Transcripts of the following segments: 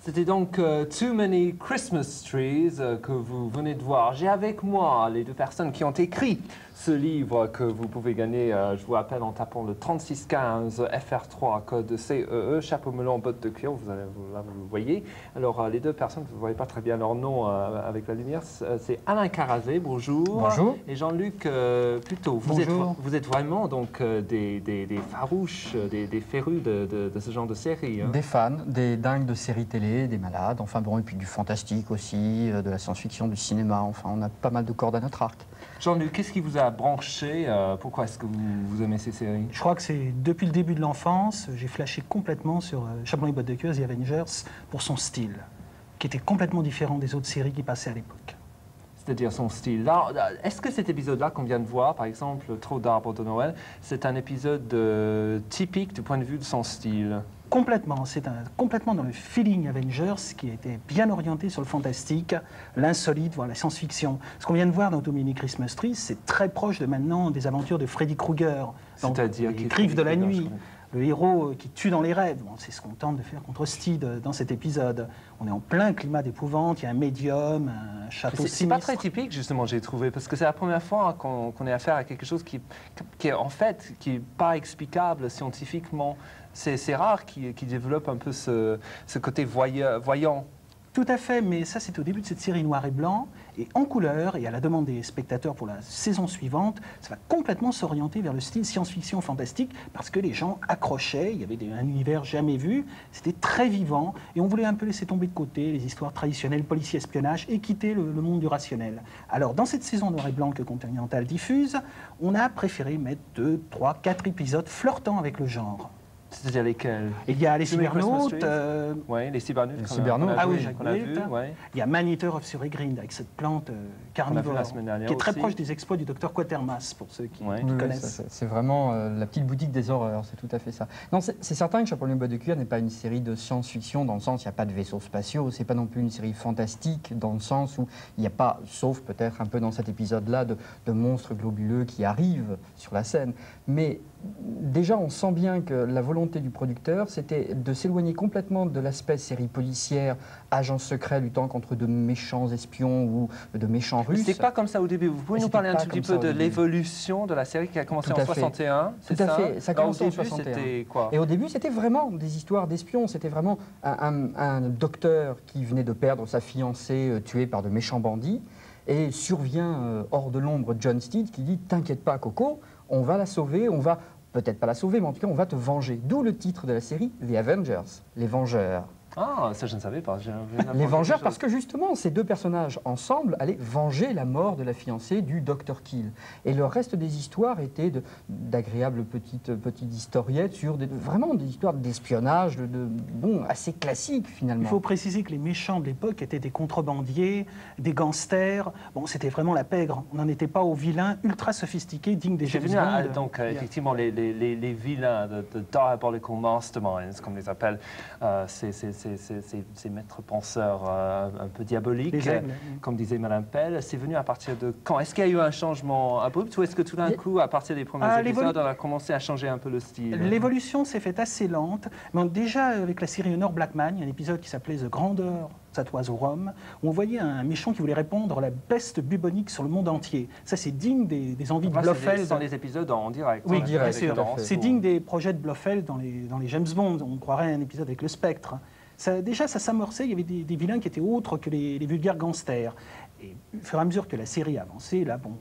C'était donc Too Many Christmas Trees que vous venez de voir. J'ai avec moi les deux personnes qui ont écrit ce livre que vous pouvez gagner, je vous rappelle, en tapant le 3615 FR3 code CEE, chapeau melon, bottes de cuir, là vous le voyez. Alors les deux personnes, vous ne voyez pas très bien leur nom avec la lumière, c'est Alain Carazé, bonjour. Bonjour. Et Jean-Luc Puteaux. Vous êtes vraiment donc des farouches, des férus de ce genre de série. Hein. Des fans, des dingues de séries télé, des malades, enfin bon, et puis du fantastique aussi, de la science-fiction, du cinéma, enfin on a pas mal de cordes à notre arc. Jean-Luc, qu'est-ce qui vous a branché? Pourquoi est-ce que vous aimez ces séries? Je crois que c'est depuis le début de l'enfance, j'ai flashé complètement sur Chapeau melon et bottes de cuir, The Avengers, pour son style, qui était complètement différent des autres séries qui passaient à l'époque. C'est-à-dire son style. Est-ce que cet épisode-là qu'on vient de voir, par exemple, Trop d'arbres de Noël, c'est un épisode typique du point de vue de son style? Complètement, c'est complètement dans le feeling Avengers qui était bien orienté sur le fantastique, l'insolite, voire la science-fiction. Ce qu'on vient de voir dans Too Many Christmas Trees, c'est très proche de maintenant des aventures de Freddy Krueger, c'est-à-dire les Griffes de la nuit, le héros qui tue dans les rêves. Bon, c'est ce qu'on tente de faire contre Steed dans cet épisode. On est en plein climat d'épouvante, il y a un médium, un château sinistre. C'est pas très typique, justement, j'ai trouvé, parce que c'est la première fois qu'on ait affaire à quelque chose qui est en fait, qui n'est pas explicable scientifiquement. C'est rare qu'il développe un peu ce côté voyant. Tout à fait, mais ça c'est au début de cette série noir et blanc, et en couleur, et à la demande des spectateurs pour la saison suivante, ça va complètement s'orienter vers le style science-fiction fantastique, parce que les gens accrochaient, il y avait un univers jamais vu, c'était très vivant, et on voulait un peu laisser tomber de côté les histoires traditionnelles, policier-espionnage, et quitter le monde du rationnel. Alors dans cette saison noir et blanc que Continental diffuse, on a préféré mettre 2, 3, 4 épisodes flirtant avec le genre. C'est-à-dire lesquels? Il y a les cybernautes. Oui, les cybernautes. Ah oui, qu'on a vu. Ouais. Il y a Man-Eater of Surigrind avec cette plante carnivore qui est très proche des exploits du docteur Quatermass, pour ceux qui connaissent. C'est vraiment la petite boutique des horreurs, c'est tout à fait ça. Non, c'est certain que Chapeau melon et bottes de cuir n'est pas une série de science-fiction dans le sens où il n'y a pas de vaisseaux spatiaux, c'est pas non plus une série fantastique dans le sens où il n'y a pas, sauf peut-être un peu dans cet épisode-là, de monstres globuleux qui arrivent sur la scène. Mais déjà, on sent bien que la volonté du producteur, c'était de s'éloigner complètement de l'aspect série policière, agents secrets luttant contre de méchants espions ou de méchants Russes. C'est pas comme ça au début. Vous pouvez nous parler un tout petit peu de l'évolution de la série qui a commencé en 61? Tout à fait. Ça a commencé en 61. C'était quoi? Et au début, c'était vraiment des histoires d'espions. C'était vraiment un docteur qui venait de perdre sa fiancée tuée par de méchants bandits. Et survient hors de l'ombre John Steed qui dit « T'inquiète pas, Coco, on va la sauver, on va peut-être pas la sauver, mais en tout cas, on va te venger. » D'où le titre de la série, The Avengers, les Vengeurs. Ah, ça je ne savais pas. Les Vengeurs, parce que justement, ces deux personnages ensemble allaient venger la mort de la fiancée du Dr. Kill. Et le reste des histoires étaient d'agréables petites historiettes sur vraiment des histoires d'espionnage, bon, assez classiques finalement. Il faut préciser que les méchants de l'époque étaient des contrebandiers, des gangsters. Bon, c'était vraiment la pègre. On n'en était pas aux vilains ultra sophistiqués, dignes des James Bond. Donc, effectivement, les vilains de Diabolical Masterminds, comme les appellent, ces maîtres penseurs un peu diaboliques, comme disait Madame Pell, c'est venu à partir de quand? Est-ce qu'il y a eu un changement abrupt ou est-ce que tout d'un coup, à partir des premiers épisodes, on a commencé à changer un peu le style? L'évolution s'est faite assez lente. Mais déjà, avec la série Honor Blackman, il y a un épisode qui s'appelait The Grandeur That Was Rome, où on voyait un méchant qui voulait répandre la peste bubonique sur le monde entier. Ça, c'est digne des envies de Blofeld. Dans les épisodes en direct. Oui, bien sûr. C'est digne des projets de Blofeld dans les James Bond. On croirait un épisode avec le Spectre. Déjà, ça s'amorçait, il y avait des vilains qui étaient autres que les vulgaires gangsters. Et au fur et à mesure que la série avançait, là, bon,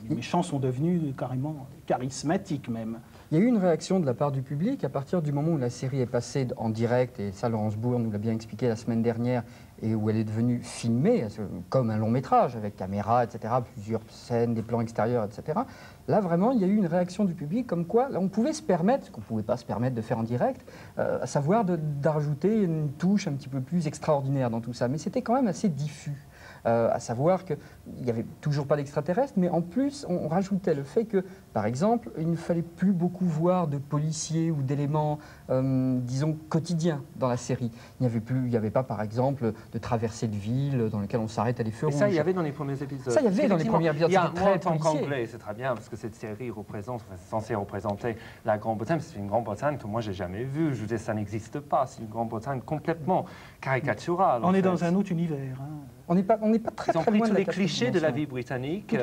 les méchants sont devenus carrément charismatiques même. Il y a eu une réaction de la part du public à partir du moment où la série est passée en direct, et ça Laurence Bourg nous l'a bien expliqué la semaine dernière, et où elle est devenue filmée comme un long métrage, avec caméra, etc., plusieurs scènes, des plans extérieurs, etc. Là, vraiment, il y a eu une réaction du public comme quoi là, on pouvait se permettre, ce qu'on ne pouvait pas se permettre de faire en direct, à savoir d'ajouter une touche un petit peu plus extraordinaire dans tout ça. Mais c'était quand même assez diffus. à savoir qu'il n'y avait toujours pas d'extraterrestres, mais en plus, on rajoutait le fait que, par exemple, il ne fallait plus beaucoup voir de policiers ou d'éléments, disons, quotidiens dans la série. Il n'y avait pas, par exemple, de traversée de ville dans lesquelles on s'arrête à des feux rouges. Ça, il y avait dans les premiers épisodes. Ça, il y avait dans les premiers épisodes. Moi, très en tant policier. qu'anglais, c'est très bien, parce que cette série c'est censé représenter la Grande-Bretagne. C'est une Grande-Bretagne que moi, j'ai jamais vue. Je veux dire, ça n'existe pas. C'est une Grande-Bretagne complètement caricaturale. On est dans un autre univers. Hein. On n'est pas très Ils ont très pris loin tous de les la clichés de la dimension. vie britannique,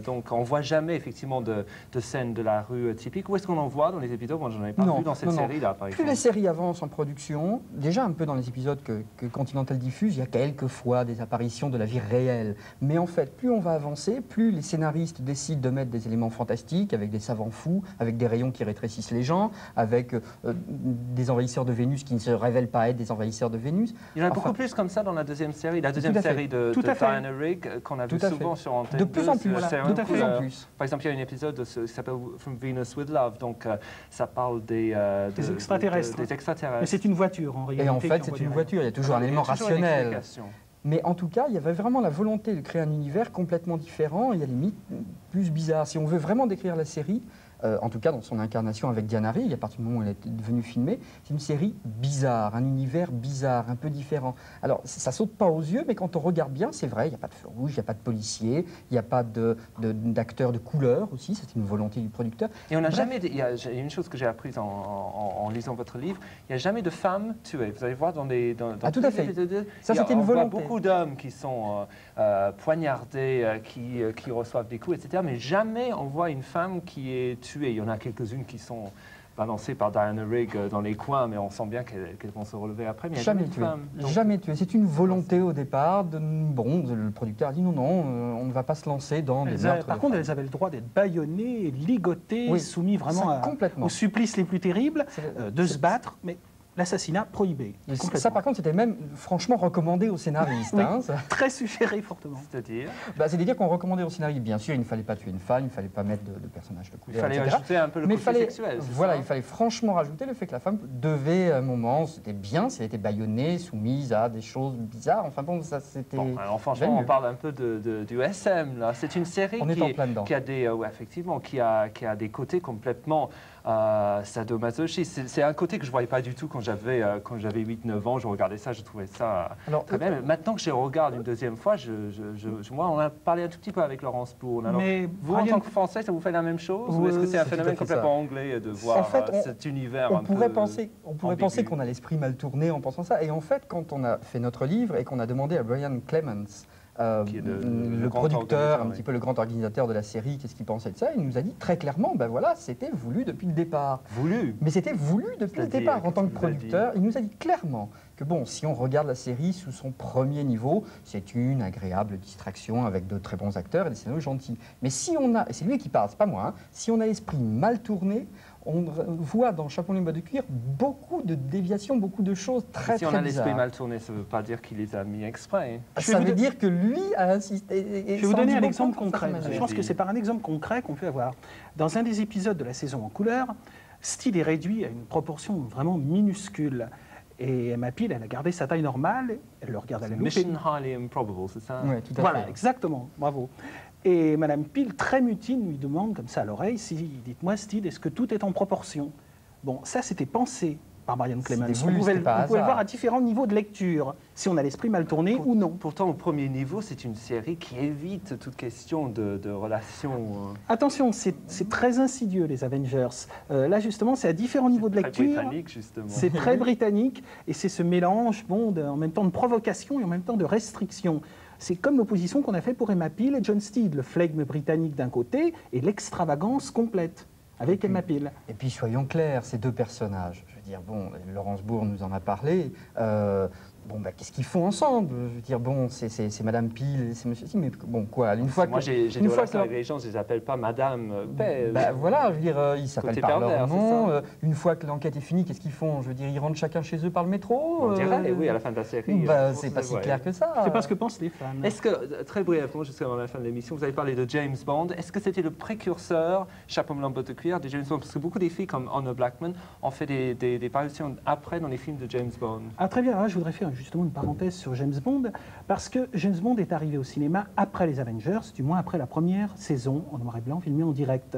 donc on ne voit jamais effectivement de scènes de la rue typiques. Où est-ce qu'on en voit dans les épisodes? Moi, je n'en ai pas vu dans cette série-là, par exemple. Plus les séries avancent en production, déjà un peu dans les épisodes que Continental diffuse, il y a quelques fois des apparitions de la vie réelle. Mais en fait, plus on va avancer, plus les scénaristes décident de mettre des éléments fantastiques, avec des savants fous, avec des rayons qui rétrécissent les gens, avec des envahisseurs de Vénus qui ne se révèlent pas être des envahisseurs de Vénus. Il y en a beaucoup plus comme ça dans la deuxième série. La deuxième série de Diana Rigg, qu'on a vu souvent sur Antenne. De plus en plus, voilà. de plus en plus. Par exemple, il y a un épisode qui s'appelle From Venus with Love, donc ça parle des extraterrestres. Des extraterrestres. Mais c'est une voiture en réalité. Et en fait, c'est une voiture, il y a toujours un élément rationnel. Mais en tout cas, il y avait vraiment la volonté de créer un univers complètement différent, il y a des mythes plus bizarres. Si on veut vraiment décrire la série, en tout cas dans son incarnation avec Diana Rigg, à partir du moment où elle est devenue filmée, c'est une série bizarre, un univers bizarre, un peu différent. Alors, ça saute pas aux yeux, mais quand on regarde bien, c'est vrai, il n'y a pas de feu rouge, il n'y a pas de policiers, il n'y a pas d'acteurs de couleur aussi, c'est une volonté du producteur. Et on n'a jamais, il y a une chose que j'ai apprise en lisant votre livre, il n'y a jamais de femmes tuées. Vous allez voir dans tout à fait. Ça, c'était une volonté. On voit beaucoup d'hommes qui sont poignardés, qui reçoivent des coups, etc. Mais jamais on voit une femme qui est tuée. Il y en a quelques-unes qui sont balancées par Diana Rigg dans les coins, mais on sent bien qu'elles vont se relever après. Mais il n'y a jamais tué. Jamais tué. C'est une volonté au départ. Le producteur a dit non, on ne va pas se lancer dans des meurtres. Par contre, elles avaient le droit d'être bâillonnées, ligotées, soumis vraiment aux supplices les plus terribles, de se battre. Mais l'assassinat prohibé. Ça, par contre, c'était même franchement recommandé aux scénaristes. Oui, très suggéré fortement. C'est-à-dire qu'on recommandait aux scénaristes, bien sûr, il ne fallait pas tuer une femme, il ne fallait pas mettre de personnage de couleur, Il fallait ajouter un peu le côté sexuel. Voilà, il fallait franchement rajouter le fait que la femme devait, à un moment, c'était bien si elle était bâillonnée, soumise à des choses bizarres. Enfin bon, ça c'était... Bon, alors franchement, on parle un peu du SM, là. C'est une série qui a des... effectivement, qui a des côtés complètement... sadomasochistes. C'est un côté que je ne voyais pas du tout quand j'avais 8-9 ans. Je regardais ça, je trouvais ça très bien. Mais maintenant que je regarde une deuxième fois, moi, on a parlé un tout petit peu avec Laurence Bourne. Alors, vous, en tant que Français, ça vous fait la même chose? Ou est-ce que c'est un phénomène complètement anglais de voir cet univers on pourrait penser qu'on a l'esprit mal tourné en pensant ça. Et en fait, quand on a fait notre livre et qu'on a demandé à Brian Clements, qui est le producteur, un petit peu le grand organisateur de la série, qu'est-ce qu'il pensait de ça? Il nous a dit très clairement, ben voilà, c'était voulu depuis le départ. Voulu? Mais c'était voulu depuis le départ en tant que producteur. Il nous a dit clairement que bon, si on regarde la série sous son premier niveau, c'est une agréable distraction avec de très bons acteurs et des scénarios gentils. Mais si on a, et c'est lui qui parle, c'est pas moi, si on a l'esprit mal tourné, on voit dans Chaperon et bottes de cuir beaucoup de déviations, beaucoup de choses très, très bizarres. Si on a l'esprit mal tourné, ça ne veut pas dire qu'il les a mis exprès. Ça veut dire que lui a insisté. Je vais vous donner un exemple concret. Je pense que c'est par un exemple concret qu'on peut avoir. Dans un des épisodes de la saison en couleur, Steed est réduit à une proportion vraiment minuscule. Et Emma Peel, elle a gardé sa taille normale, elle le regarde à la loupe. Mission highly improbable, c'est ça? Oui, tout à fait. Voilà, exactement, bravo. Et Madame Peel, très mutine, lui demande comme ça à l'oreille, dites-moi Steed, est-ce que tout est en proportion? Bon, ça c'était pensé par Brian Clements. Vous pouvez le voir à différents niveaux de lecture, si on a l'esprit mal tourné ou non. Pourtant, au premier niveau, c'est une série qui évite toute question de relations. Attention, c'est très insidieux, les Avengers. Là, justement, c'est à différents niveaux de lecture. C'est très britannique, justement. C'est très britannique, et c'est ce mélange, en même temps de provocation et en même temps de restriction. C'est comme l'opposition qu'on a fait pour Emma Peel et John Steed, le flegme britannique d'un côté et l'extravagance complète avec Emma Peel. Et puis soyons clairs, ces deux personnages, je veux dire, bon, Laurence Bourne nous en a parlé, bon, bah, qu'est-ce qu'ils font ensemble? Je veux dire, bon, c'est Madame Peel et c'est Monsieur Si, mais bon, quoi, une fois que... Moi, j'ai des relations avec les gens, je ne les appelle pas Madame Pell. Bah, voilà, je veux dire, ils s'appellent par leur nom. Une fois que l'enquête est finie, qu'est-ce qu'ils font? Je veux dire, ils rentrent chacun chez eux par le métro? On dirait, oui, à la fin de la série. Bah, c'est pas si clair que ça. C'est pas ce que pensent les fans. Est-ce que, très brièvement, jusqu'à la fin de l'émission, vous avez parlé de James Bond. Est-ce que c'était le précurseur, Chapeau melon bottes de cuir, de James Bond? Parce que beaucoup des filles, comme Honor Blackman, ont fait des parutions après dans les films de James Bond. Ah, très bien, là, je voudrais faire justement une parenthèse sur James Bond, parce que James Bond est arrivé au cinéma après les Avengers, du moins après la première saison en noir et blanc, filmée en direct.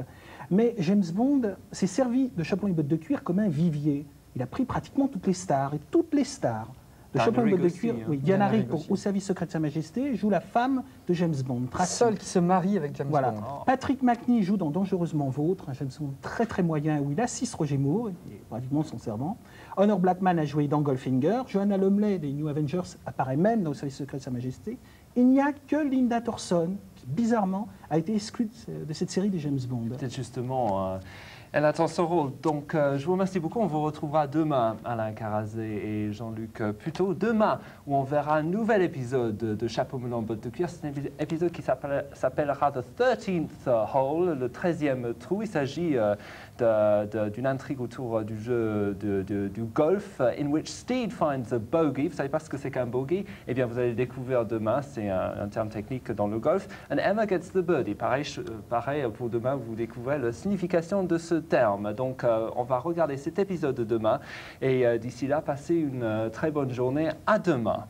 Mais James Bond s'est servi de chapeau et bottes de cuir comme un vivier. Il a pris pratiquement toutes les stars, et toutes les stars de chapeau et bottes de cuir. aussi, hein. Oui, Diana Diana Rigg, Rigg pour aussi. Au service secret de Sa Majesté, joue la femme de James Bond. Tracy. Seul qui se marie avec James Voilà. Bond. Patrick Macnee joue dans Dangereusement Vôtre, un James Bond très très moyen où il assiste Roger Moore, il est pratiquement son servant. Honor Blackman a joué dans Goldfinger. Joanna Lumley des New Avengers apparaît même dans Au service secret de Sa Majesté. Il n'y a que Linda Thorson qui, bizarrement, a été exclue de cette série des James Bond. Peut-être justement, elle attend son rôle. Donc, je vous remercie beaucoup. On vous retrouvera demain, Alain Carazé et Jean-Luc Puteaux. Demain, où on verra un nouvel épisode de Chapeau melon bottes de cuir. C'est un épisode qui s'appellera The 13th Hole, le 13e trou. Il s'agit d'une intrigue autour du jeu du golf, in which Steed finds a bogey. Vous ne savez pas ce que c'est qu'un bogey? Eh bien, vous allez le découvrir demain. C'est un terme technique dans le golf. And Emma gets the birdie. Pareil pour demain, vous découvrez la signification de ce terme. Donc, on va regarder cet épisode demain. Et d'ici là, passez une très bonne journée. À demain.